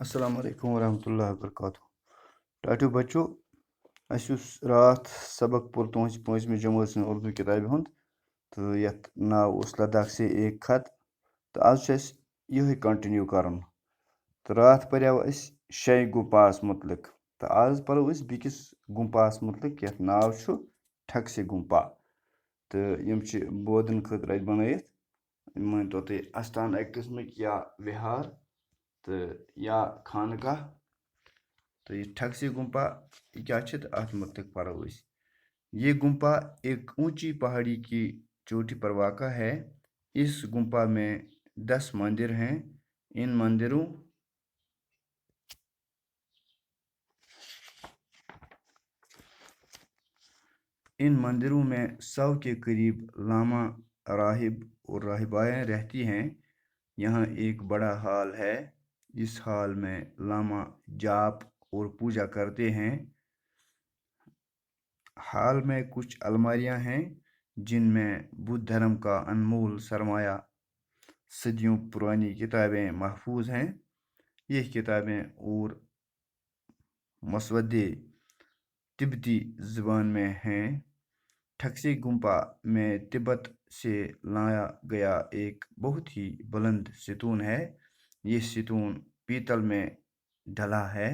السلام علیکم ورحمۃ اللہ وبرکاتہ ٹاٹو بچو رات سبق پور تُہنٛزِ پٲنٛژمہِ جمٲژ ہٕنٛز اردوٗ کِتابہِ ہُنٛد تہٕ یَتھ ناو اوس لداخ سے ایک خط تہٕ آز چھُ اَسہِ یِہوٚے کَنٹِنیوٗ کَرُن تہٕ راتھ پریو أسۍ شےٚ گُمپاہَس مُتعلِق تہٕ آز پَرو أسۍ بیٚکِس گُمپاہَس مُتعلِق یَتھ ناو چھُ ٹھَکسہِ گُمپا تہٕ یِم چھِ بودَن خٲطرٕ اَتہِ بنٲیِتھ یِم مٲنۍتو تُہۍ اَستان اَکہِ قٕسمٕکۍ یا وِہار تہٕ یا خانقاہ تو یہ ٹھگسی گمپا یہ کیا چھت ات متعلق پڑھو أسۍ یہ گمپا ایک اونچی پہاڑی کی چوٹی پر واقع ہے اس گمپا میں 10 مندر ہیں ان مندروں میں 100 کے قریب لاما راہب اور راہبائیں رہتی ہیں یہاں ایک بڑا ہال ہے اس ہال میں لاما جاپ اور پوجا کرتے ہیں ہال میں کچھ الماریاں ہیں جن میں بدھ دھرم کا انمول سرمایہ صدیوں پرانی کتابیں محفوظ ہیں یہ کتابیں اور مسودے تبتی زبان میں ہیں ٹھکسی گمپا میں تبت سے لایا گیا ایک بہت ہی بلند ستون ہے یہ ستون پیتل میں ڈھلا ہے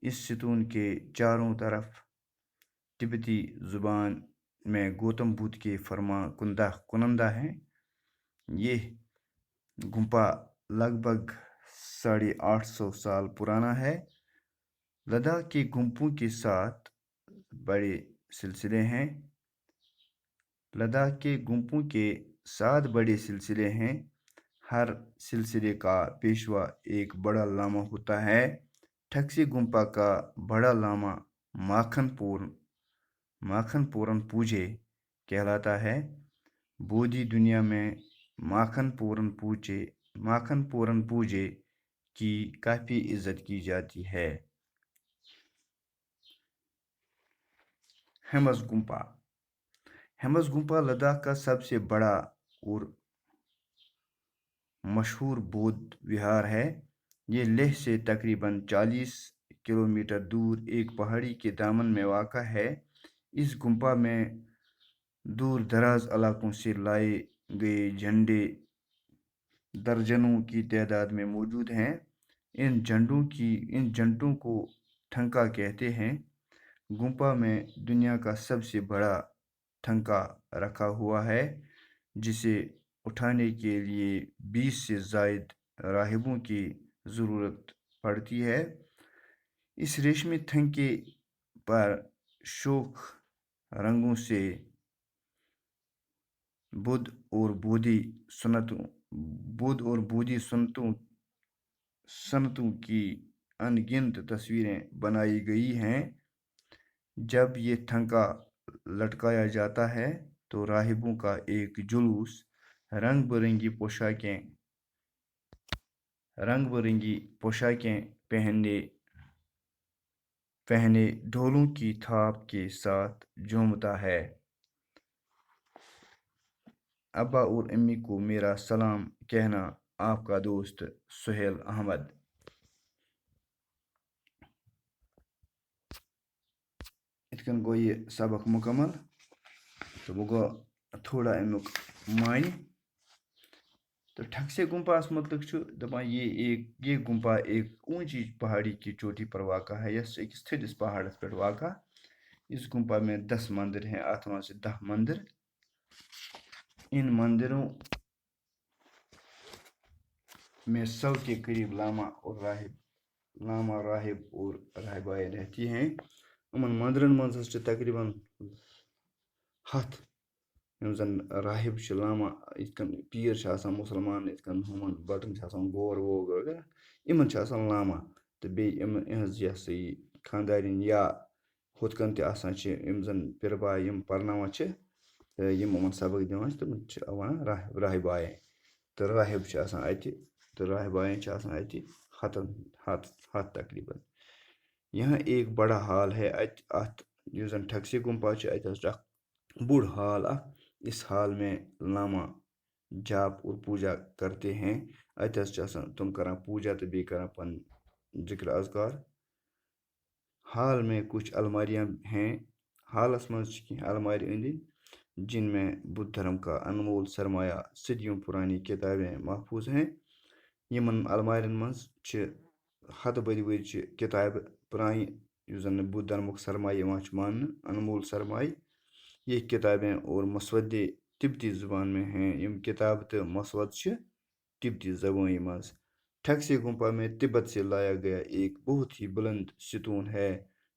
اس ستون کے چاروں طرف تبتی زبان میں گوتم بدھ کے فرما کنندہ ہیں یہ گمپا لگ بھگ 850 سال پرانا ہے لداخ کے گمپوں کے ساتھ بڑے سلسلے ہیں لداخ کے گمپوں کے 7 بڑے سلسلے ہیں ہر سلسلے کا پیشوا ایک بڑا لاما ہوتا ہے ٹھکسی گمپا کا بڑا لاما ماکھن پورن پوجے کہلاتا ہے بودھی دنیا میں ماکھن پورن پوجے کی کافی عزت کی جاتی ہے ہیمس گمپا لداخ کا سب سے بڑا اور مشہور بودھ وہار ہے یہ لیہ سے تقریباً 40 کلومیٹر دور ایک پہاڑی کے دامن میں واقع ہے اس گمپا میں دور دراز علاقوں سے لائے گئے جھنڈے درجنوں کی تعداد میں موجود ہیں ان جھنڈوں کو ٹھنکا کہتے ہیں گمپا میں دنیا کا سب سے بڑا ٹھنکا رکھا ہوا ہے جسے اٹھانے کے لیے 20 سے زائد راہبوں کی ضرورت پڑتی ہے اس ریشمی ٹھنکے پر شوخ رنگوں سے بدھ اور بودھی سنتوں کی ان گنت تصویریں بنائی گئی ہیں جب یہ ٹھنکا لٹکایا جاتا ہے تو راہبوں کا ایک جلوس رنگ برنگی پوشاکیں پہنے ڈھولوں کی تھاپ کے ساتھ جھومتا ہے ابا اور امی کو میرا سلام کہنا آپ کا دوست سہیل احمد اتکن گو یہ سبق مکمل تو وہ گو تھوڑا امیک معنی تو ٹھکسے گمپاس متعلق چھُ دپان یہ گمپا ایک اونچی پہاڑی کی چوٹی پر واقع ہے یس ایک تھدس پہاڑس پہ واقع اس گمپا میں 10 مندر ہیں اتھ من سے 10 مندر ان مندروں میں 100 کے قریب لاما راہب اور راہبائیں رہتی ہیں امن مندرن منز تقریباً 100 یم زن راہب چھ لاما یتھ پیر چھ آسان مسلمان یتھ ہمن بٹن چھ آسان گور وور وغیرہ یمن چھ آسان لاما تو بیٚیہِ یہنز یہ سا یہ خاندارین یا ہُتھ کن تہِ آسان چھ یم زن پِرٕ بھاے یم پرناوان چھ تہٕ یم یمن سبق دِوان چھ تمن چھ ونان راہبایے تہٕ راہب چھ آسان اتہِ تہٕ راہباییں چھ آسان اتہِ 100 تقریباً یہاں ایک بڑا ہال ہے اتھ یُس زن ٹھکسی گمپا چھ اتھ ہسا چھُ اکھ بوڑ ہال اکھ اس حال میں لاما جاپ اور پوجا کرتے ہیں اتھ چھ آسان تم کران پوجا تو بیٚیہِ کران پن ذکر اذکار حال میں کچھ الماریاں ہیں حالس مز الماری اندی جن میں بدھ دھرم کا انمول سرمایہ صدیوں پرانی کتابیں محفوظ ہیں یمن المارین مز ہتھ بری ورچہ کتاب پرانی اس زن بدھ دھرمک سرمایہ مان انمول سرمایہ یہ کتابیں اور مسودے تبتی زبان میں ہیں یم کتاب تو مسود تبتی زبانی مز ٹھگسی گمپا میں تبت سے لایا گیا ایک بہت ہی بلند ستون ہے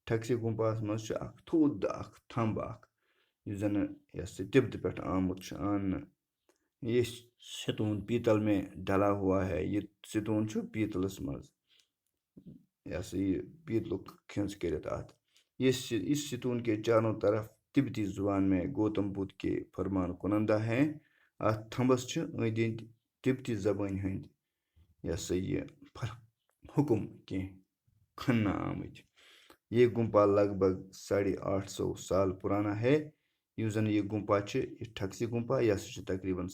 ٹھگسی گمپاس مز تھوٚد تھمب اس زن تبت پہ آمت آن یہ ستون پیتل میں ڈلا ہوا ہے یہ ستون پیتلس مز یہ پیتلک کھنس کرت ات اس ستون کے چاروں طرف تبتی زبان میں گوتم بدھ کے فرمان کنندہ ہیں ات تھمبس اند اند تبتی زبان ہند یہ حکم کی کھننا آمت یہ گمپا لگ بھگ 850 سال پرانا ہے اس زن یہ گمپا یہ ٹھگسی گمپا یہ تقریباً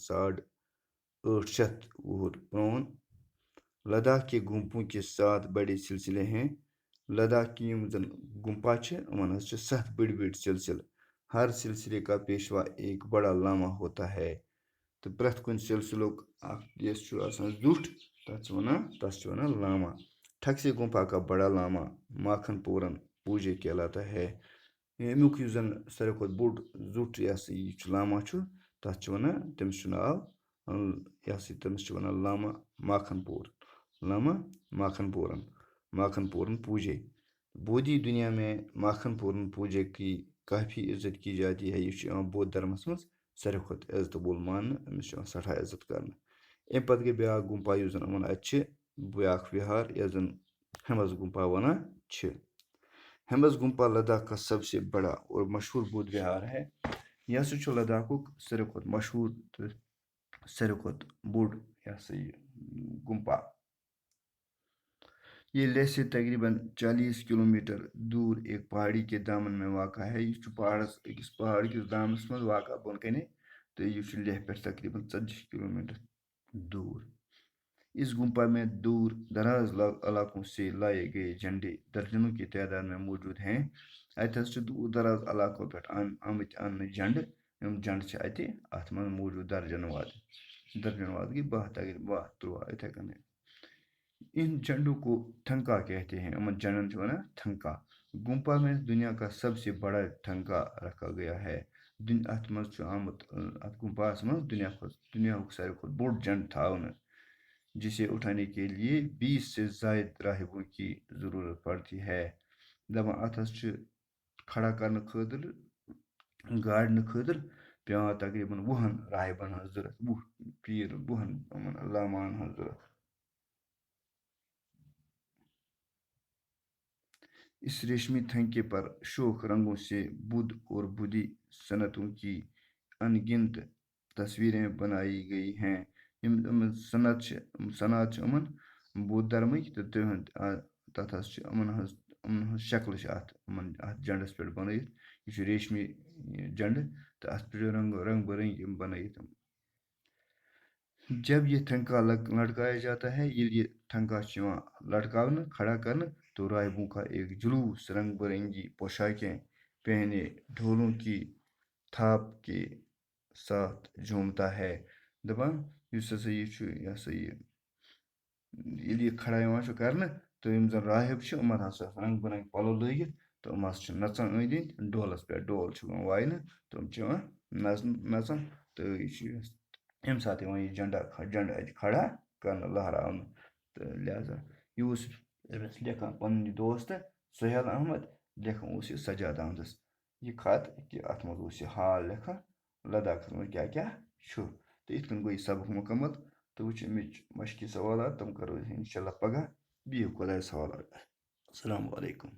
850 وہر پرون لداخ کے گمپوں کے 7 بڑے سلسلے ہیں لداخ کی زن گمپا ان 7 بڑی بڑی سلسلے ہر سلسلے کا پیشوا ایک بڑا لاما ہوتا ہے تو پریت کن سلسلک زٹ تس ونان لاما ٹھگسی گمپا کا بڑا لاما ماکھن پورن پوجے کہلاتا ہے امیک زن ساروی کھت بوڑ زٹ یہ لاما تس ونان تمس ناو تمس ونان لاما ماکھن پور لاما ماکھن پورن پوجے بودھی دنیا میں ماکھن پورن پوجے کی کافی عزت کی جاتی ہے یہ بودھ دھرمس مز ساروی کھت عزت بول مان امس سٹھا عزت کرنا ام پتہ گئی بیاکھ گمپا اس زن یمن ات بیاکھ وہار یس زن ہیمس گمپا ونان ہیمس گمپا لداخ کا سب سے بڑا اور مشہور بدھ وہار ہے یہ لداخک ساروی کھت مشہور تو ساروی کھت بوڑ یہ گمپا یہ لیہ سے تقریباً 40 کلومیٹر دور ایک پہاڑی کے دامن میں واقع ہے یہ پہاڑ کس دامنس مز واقع بن کنے تو یہ لیہ پہ تقریباً 40 کلومیٹر دور اس گمپا میں دور دراز علاقوں سے لائے گئے جھنڈے درجنوں کی تعداد میں موجود ہیں ات دور دراز علاقوں پہ آمت ان جھنڈ جھنڈ ات من موجود درجن واد گئی 12 تقریباً 13 اتھے کن ان جھنڈوں کو تھنکا کہتے ہیں ان جھنڈن ونان تھنکا گمپا میں دنیا کا سب سے بڑا تھنکا رکھا گیا ہے ات مز آمت ات گمپاس مز دنیا ساروی کھت بوڑ جھنڈ تھاونہ جسے اٹھانے کے لیے 20 سے زائد راہبوں کی ضرورت پڑتی ہے دپان ات کھڑا کرنے خاطر گاڑنے خاطر پیوان تقریباً 20 راہبن ہن ضرورت 20 پیر 20 لامان ہن ضرورت اس ریشمی تھنکے پر شوخ رنگوں سے بدھ اور بدھی صنعتوں کی ان گنت تصویریں بنائی گئی ہیں صنعت امن بدھ دھرمک تو تت امن شکل ات جھنڈس پہ بنائت یہ ریشمی جھنڈ تو ات پہ رنگ برنگی بنائت جب یہ تھنکا لٹکایا جاتا ہے یہ تھنکا لٹکانا کھڑا کرنا تو راہبوں کا ایک جلوس رنگ برنگی پوشاکیں پہنے ڈھولوں کی تھاپ کے ساتھ جھومتا ہے دپان اس یہ یہ کھڑا کرنا تو یم زن راہب یمن رنگ برنگ پلو لگت تو نژان اند اند ڈولس پہ ڈول وائنہ تم نژان تو یہ یم سات یہ جھنڈ ات کھڑا کرنا لہراؤن تو لہذا یہ لکھان پن دوست سہیل احمد لکھان یہ سجاد احمدس یہ خط کہ ات مز یہ حال لکھان لداخ مز کیا تو ات کن گو یہ سبق مکمل تو وچ امچ مشقی سوالات تم کرو انشاء اللہ پگہ بہو خدایس حوالہ السلام علیکم